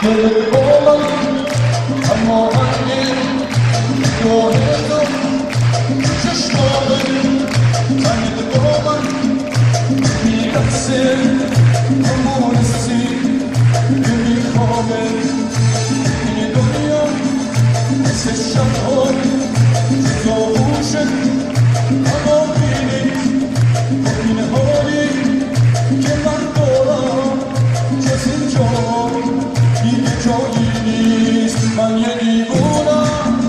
دل با من اما هنگی نگاه تو چشمان من با من میرسه اما نسی نمیخوامه این دنیا مثل شبها جزا بوشه اما بینی این حالی که من دارم جز اینجا دیگه جایی نیست من یه دیوونم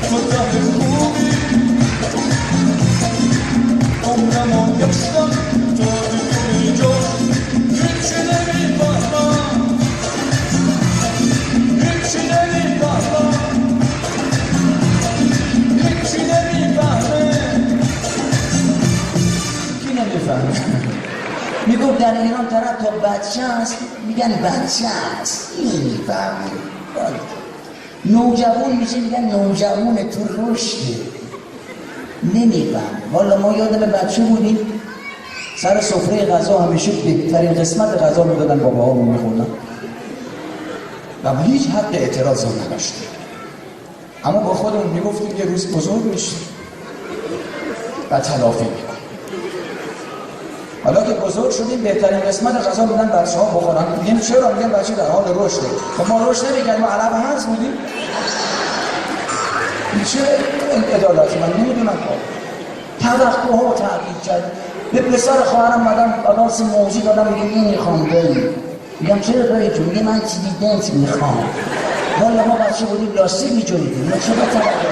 تو ته خوبی عمرمو گشتم تا دیگه اینجا هیچی نمیفهمم هیچی نمیفهمم هیچی نمیفهمه کی نمیفهمه؟ میگفت در ایران طرف تا بچه هست میگن بچه هست نمیفهمه نوجوان میشه میگن نوجوان تو رشده نمیفهمه والا ما یادم بچه بودیم سر سفره غذا همیشه بهترین قسمت غذا میدادن باباهامون میخوردن و هیچ حق اعتراض هم نداشتیم اما با خودمون میگفتیم یه روز بزرگ میشه و تلافی میکنیم حالا که بزرگ شدیم بهترین قسمت غذا میدن بچه ها بخورن میگیم چرا؟ میگن بچه در حال رشده خب ما رشد نمیکردیم ما علف هرز بودیم چه عدالتی من نمیدونم توقع ها تغییر کرد به پسر خواهرم مدام آداس موزی دادم میگه این میخوام دایی میگم چرا دایی تو؟ میگه من تیدیدنت میخوام والا ما بچه بودیم لاستیک میجوریدیم ما چرا توقع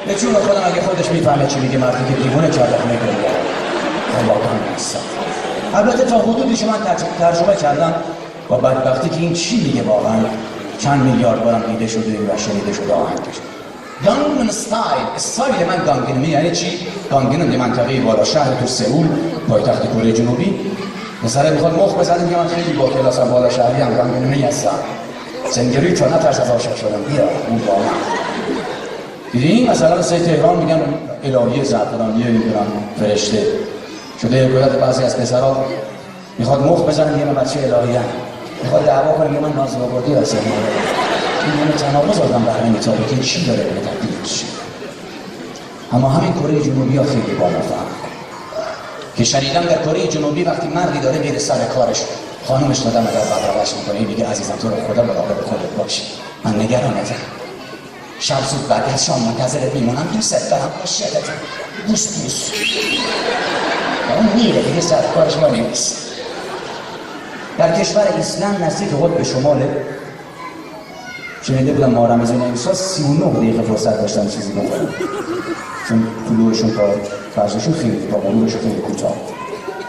به جون خودم اگه خودش میفهمه چی میگه مردی که دیوونه کرده میگه واقعا نیستم البته تا حدودی من ترجمه کردم و بدبختی که این چی میگه واقعا چند میلیارد بارم دیده شده و شنیده شده آهنگش گانگنام استایل من گانگنامی یعنی چی؟ گانگنام یه منطقه بالا شهر تو سئول پایتخت کره جنوبی مثلا میخواد مخ بزنه میگه من خیلی با کلاسم بالا شهری هم گانگنامی هستم زنگروی تا نترس از عاشق شدم بیا اون با من دیدین مثلا سه تهران میگن الهی زعفرانی میگن فرشته شده حکایت بعضی از پسرها میخواد مخ بزنه میگه من بچه الهی ام میخواد دعوا کنه میگه من ناز آوردی هستم این تناقض آدم برای میتابه که چی داره به تبدیلش اما همین کره جنوبی ها خیلی با مفهم که شنیدم در کره جنوبی وقتی مردی داره میره سر کارش خانومش دادم اگر بدرقش میکنه میگه عزیزم تو رو خدا مراقب خودت باش من نگرانتم شب زود بعد از شام منتظرت میمونم دوست دارم عاشقتم دوست اون میره دیگه سر کارش ما نیست در کشور اسلام نزدیک قطب شماله شنیده بودم ما رمضان امسال 39 دقیقه فرصت داشتن چیزی بخورن چون طلوعشون تا فرضشون خیلی تا غروبشون خیلی کوتاه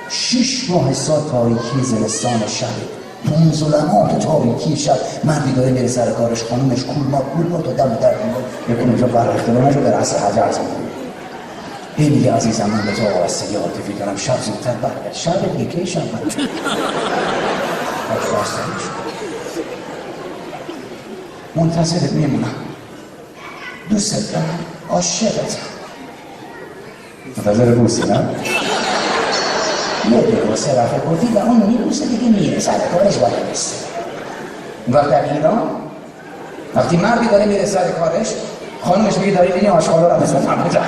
6 ماه سال تاریکی زمستان شب تو اون ظلمات تاریکی شب مردی داره میره سر کارش خانومش کولما تا دم در میکنه اونجا برق اختلا نشو در عصر حجر از این میگه عزیزم من به تو آقاستگی عاطفی دارم شب زودتر برگرد شب دیگه کی شب برگرد منتظرت میمونم دوست دارم عاشقتم منتظر بوسی نه؟ یه دیگه واسه رفت گفتی و اون میبوسه دیگه میره سر کارش باید نیست وقت در ایران وقتی مردی داره میره سر کارش خانمش میگه داری این آشغالا رو مثل من بزن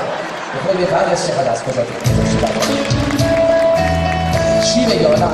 به خود یه فرد از چقدر از کجا چی بگه آدم